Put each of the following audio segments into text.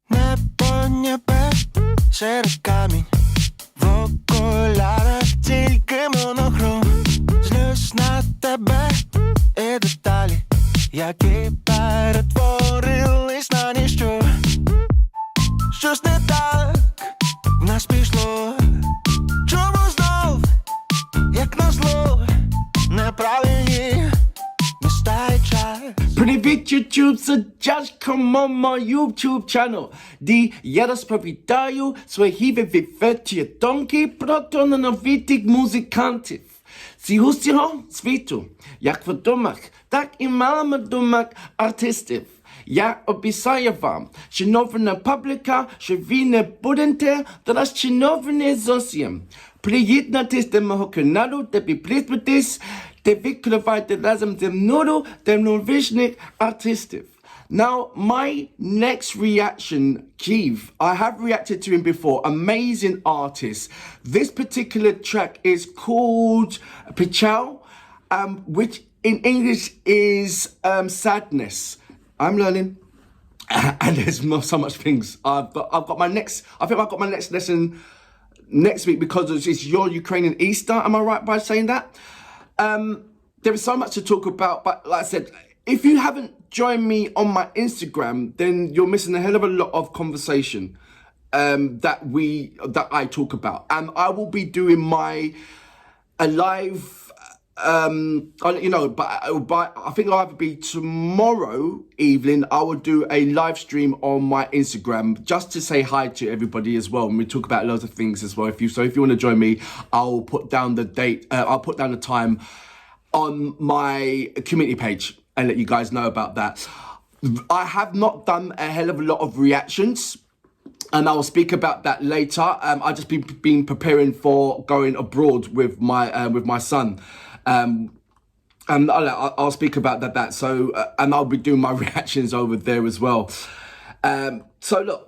Небо, ніби, сірий камінь. В окулярах тільки монохром. Злюсь на тебе і деталі, які перетворились на ніщо. Щось не так в нас пішло. Чому знов, як назло, неправильні міста і час. Привіт, YouTube, садячком мой YouTube channel, де я розповідаю свої відверті думки про талановитих музикантів з усього світу, як відомих, так і маловідомих артистів. Я обіцяю вам, шановна публіка, що ви не будете розчаровані зовсім. Приєднуйтесь до мого каналу, де підписуйтесь, де відкривайте разом зі мною талановитих артистів. Now, my next reaction, CHEEV, I have reacted to him before, amazing artist. This particular track is called Pечаль, which in English is sadness. I'm learning, and there's so much things. I've got my next, I think I've got my next lesson next week because it's your Ukrainian Easter. Am I right by saying that? There is so much to talk about, but like I said, if you haven't joined me on my Instagram, then you're missing a hell of a lot of conversation that I talk about. And I will be doing a live, I'll let you know, but I think it'll either be tomorrow evening. I will do a live stream on my Instagram just to say hi to everybody as well. And we talk about loads of things as well. If you want to join me, I'll put down the date. I'll put down the time on my community page and let you guys know about that. I have not done a hell of a lot of reactions, and I will speak about that later. I've just been preparing for going abroad with my son. And I'll speak about that. So, and I'll be doing my reactions over there as well. So look,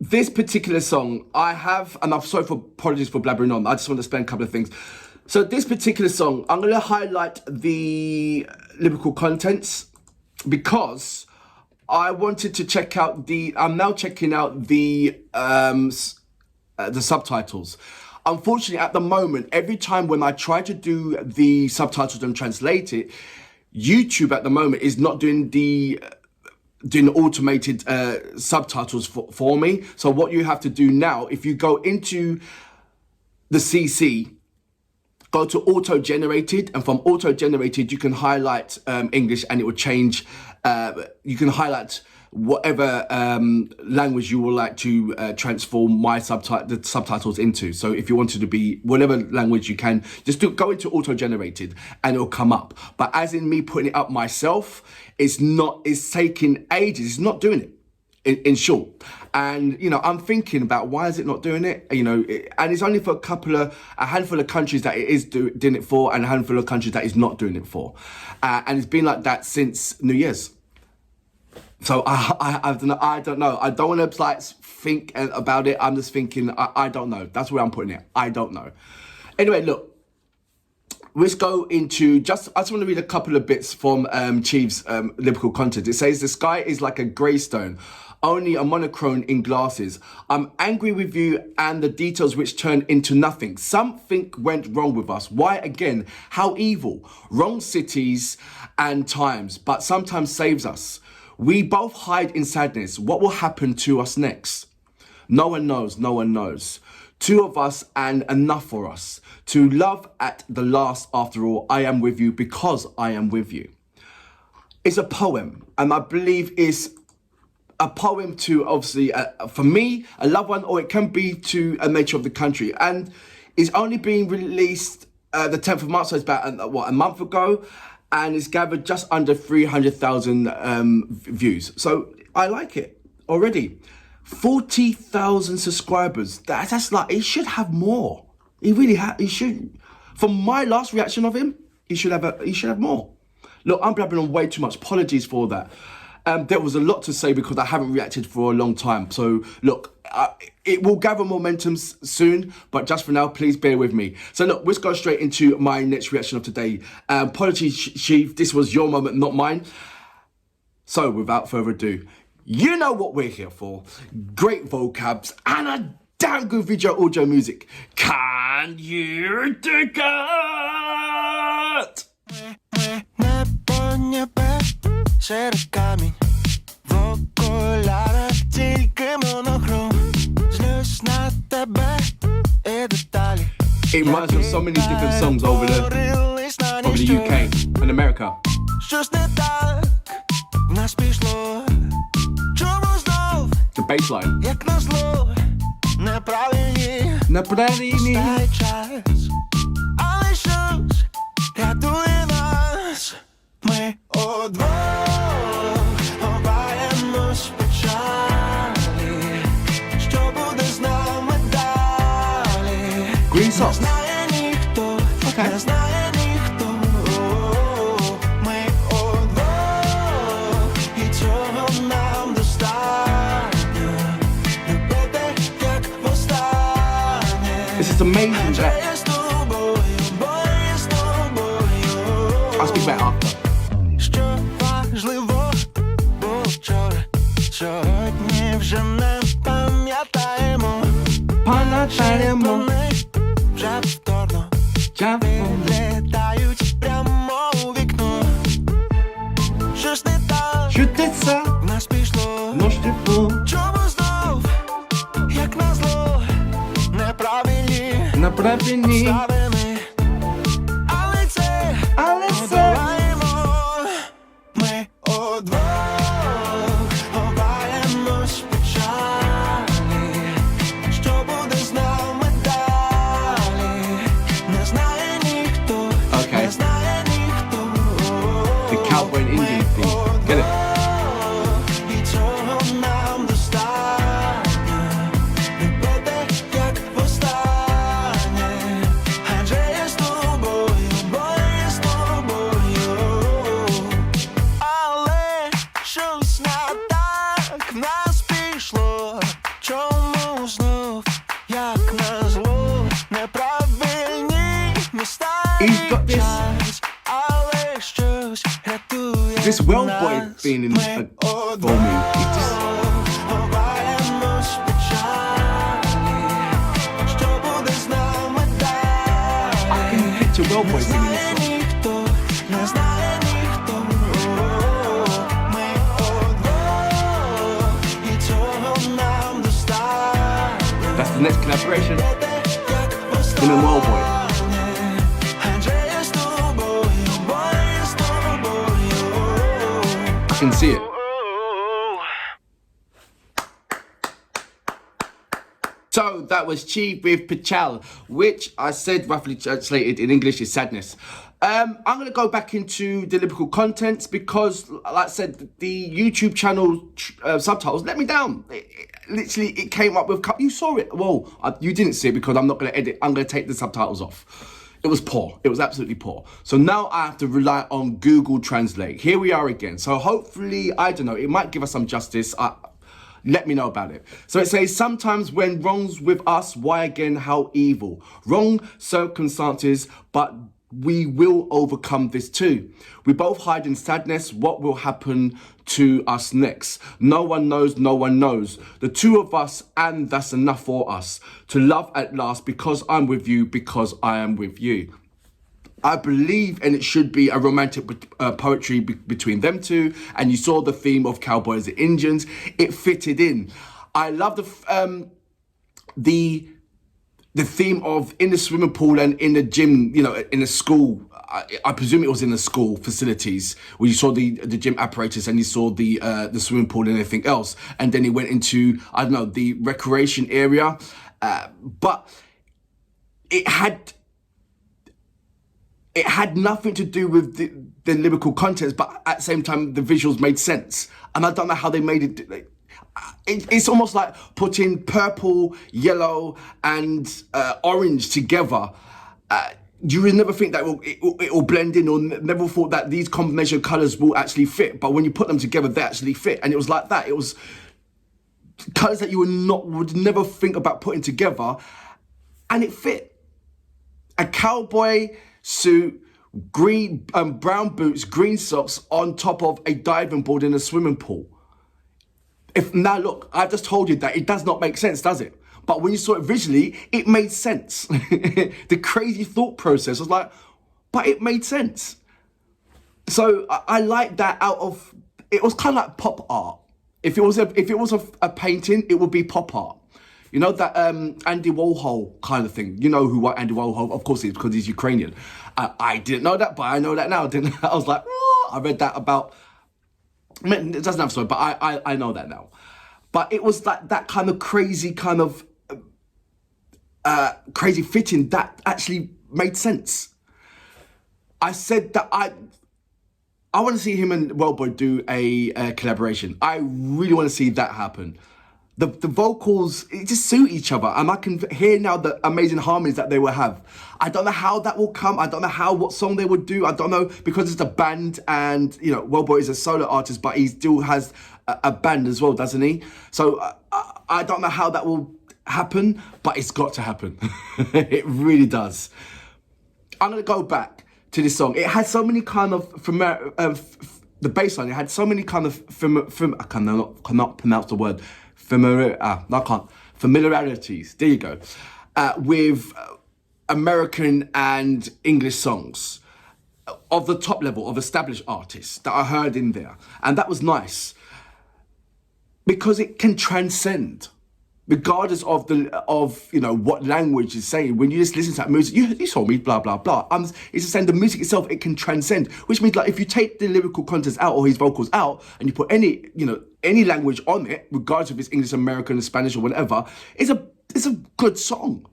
this particular song I have, and I'm sorry for apologies for blabbering on. I just want to explain a couple of things. So this particular song, I'm going to highlight the lyrical contents because I wanted to check out I'm now checking out the subtitles. Unfortunately, at the moment, every time when I try to do the subtitles and translate it, YouTube at the moment is not doing the automated subtitles for me. So what you have to do now, if you go into the CC, go to auto-generated, and from auto-generated, you can highlight English and it will change. You can highlight whatever language you would like to transform the subtitles into. So if you wanted to be whatever language you can, just go into auto-generated and it'll come up. But as in me putting it up myself, it's taking ages. It's not doing it. In short, and I'm thinking about why is it not doing it, and it's only for a handful of countries that it is doing it for, and a handful of countries that is not doing it for, and it's been like that since New Year's. So I don't know. I don't want to think about it. I'm just thinking I don't know. That's where I'm putting it. I don't know. Anyway, look. Let's go into I just want to read a couple of bits from CHEEV's lyrical content. It says, the sky is like a greystone, only a monochrome in glasses. I'm angry with you and the details which turn into nothing. Something went wrong with us. Why again? How evil? Wrong cities and times, but sometimes saves us. We both hide in sadness. What will happen to us next? No one knows. No one knows. Two of us and enough for us. To love at the last, after all, I am with you because I am with you. It's a poem, and I believe it's a poem to, obviously, for me, a loved one, or it can be to a nature of the country. And it's only being released the 10th of March, so it's about, a month ago, and it's gathered just under 300,000 views. So I like it already. 40,000 subscribers. That's like, he should have more. He really he should. From my last reaction of him, he should have more. Look, I'm blabbering on way too much. Apologies for that. There was a lot to say because I haven't reacted for a long time. So look, it will gather momentum soon, but just for now, please bear with me. So look, let's go straight into my next reaction of today. Apologies, CHEEV. This was your moment, not mine. So without further ado, You know what we're here for. Great vocabs and a damn good video audio music. Can you dig it? Небо, ніби, сірий камінь. В окулярах тільки монохром. Злюсь на тебе і деталі. It reminds me of so many different songs over the UK and America. Щось не так в нас пішло. Чому знов, The bass line. як назло, неправильні. Неправильні. Стає час, але щось рятує нас. Ми удвох ховаємось в печалі. Що буде з нами далі? Green Не socks. знає ніхто, Okay. не знає ніхто. Ми удвох, і цього нам достатньо. Любити, як востаннє. This is amazing. Адже я з тобою, бо я з тобою. I'll speak about it after. Що важливо було вчора, сьогодні вже не пам'ятаємо. Вони вже повторно відлітають прямо у вікно. Щось не так в нас пішло. Чому знов, як назло, неправильні ставини. Але це подолаємо. Ми удвох ховаємось в печалі. Що буде з нами далі? Не знає ніхто, Okay. не знає ніхто. The cowboy and Indian thing. Get it? І цього нам достатньо. Любити, як востаннє. Адже я з тобою, бо я з тобою. Але щось не так в нас пішло. Чому знов, як назло, неправильні міста He's got і this- час. Але щось рятує This well-boy нас. thing in Ми for me. It just, ховаємось в печалі. Що буде з нами далі? I can picture well-boy Не singing this знає song. ніхто, не знає ніхто. Ми удвох, і цього нам достатньо. That's the next collaboration. Як Him and Wellboy. адже я з тобою, бо я з тобою. I can see it. So that was CHEEV with Pechal, which I said roughly translated in English is sadness. I'm going to go back into the lyrical contents because, like I said, the YouTube channel subtitles let me down. Literally, it came up with... You saw it. Well, you didn't see it because I'm not going to edit. I'm going to take the subtitles off. It was poor. It was absolutely poor. So now I have to rely on Google Translate. Here we are again. So hopefully, I don't know, it might give us some justice. Let me know about it. So it says, sometimes when wrong's with us, why again, how evil? Wrong circumstances, but we will overcome this too. We both hide in sadness. What will happen to us next? No one knows, no one knows. The two of us, and that's enough for us. To love at last because I'm with you, because I am with you. I believe, and it should be a romantic poetry between them two. And you saw the theme of cowboys and Indians. It fitted in. I love the theme of in the swimming pool and in the gym, you know, in a school. I presume it was in the school facilities where you saw the gym apparatus and you saw the swimming pool and everything else. And then he went into, I don't know, the recreation area. But it had nothing to do with the lyrical contents, but at the same time, the visuals made sense. And I don't know how they made it. It's almost like putting purple, yellow, and orange together. You would never think that it will blend in, or never thought that these combination of colours will actually fit. But when you put them together, they actually fit. And it was like that. It was colours that you would never think about putting together, and it fit. A cowboy suit, green, brown boots, green socks on top of a diving board in a swimming pool. If now look, I've just told you that it does not make sense, does it? But when you saw it visually, it made sense. The crazy thought process was like, but it made sense. So I like that it was kind of like pop art. If it was a painting, it would be pop art. You know, that Andy Warhol kind of thing. You know who Andy Warhol, of course, is because he's Ukrainian. I didn't know that, but I know that now. I was like, oh, I read that about, it doesn't have a story, but I know that now. But it was like that kind of crazy crazy fitting that actually made sense. I said that I want to see him and Wellboy do a collaboration. I really want to see that happen. The vocals, it just suit each other, and I can hear now the amazing harmonies that they will have. I don't know how that will come. I don't know what song they would do. I don't know, because it's a band, and you know, Wellboy is a solo artist, but he still has a band as well, doesn't he? So I don't know how that will happen, but it's got to happen. It really does. I'm gonna go back to this song. It had so many kind of the bass line. It had so many kind of I cannot pronounce the word. Familiarities. There you go. With American and English songs of the top level of established artists that I heard in there, and that was nice because it can transcend. Regardless of you know what language is saying, when you just listen to that music, you saw me, blah blah blah. It's just saying the music itself, it can transcend, which means like if you take the lyrical contents out or his vocals out, and you put any language on it, regardless if it's English, American, Spanish, or whatever, it's a good song.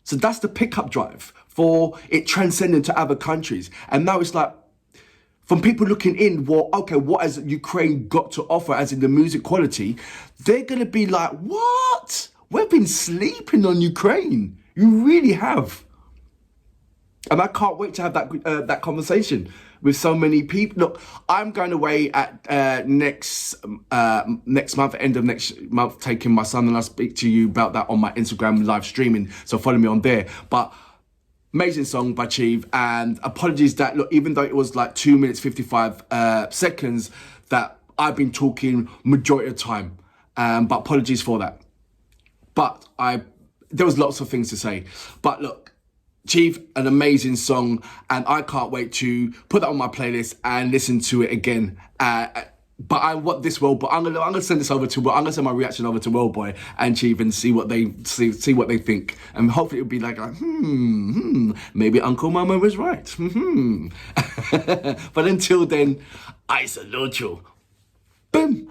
So that's the pickup drive for it transcending to other countries, and now it's like, from people looking in, well, okay, what has Ukraine got to offer as in the music quality? They're going to be like, what? We've been sleeping on Ukraine. You really have. And I can't wait to have that conversation with so many people. Look, I'm going away at next month, end of next month, taking my son, and I'll speak to you about that on my Instagram live streaming. So follow me on there. But amazing song by CHEEV, and apologies that, look, even though it was like 2 minutes 55 seconds, that I've been talking majority of the time, but apologies for that. But there was lots of things to say. But look, CHEEV, an amazing song, and I can't wait to put that on my playlist and listen to it again. But I want this Wellboy. I'm gonna send this over to. I'm gonna send my reaction over to Wellboy and CHEEV and see what they think, and hopefully it'll be like maybe Uncle Mama was right. But until then, I salute you. Boom.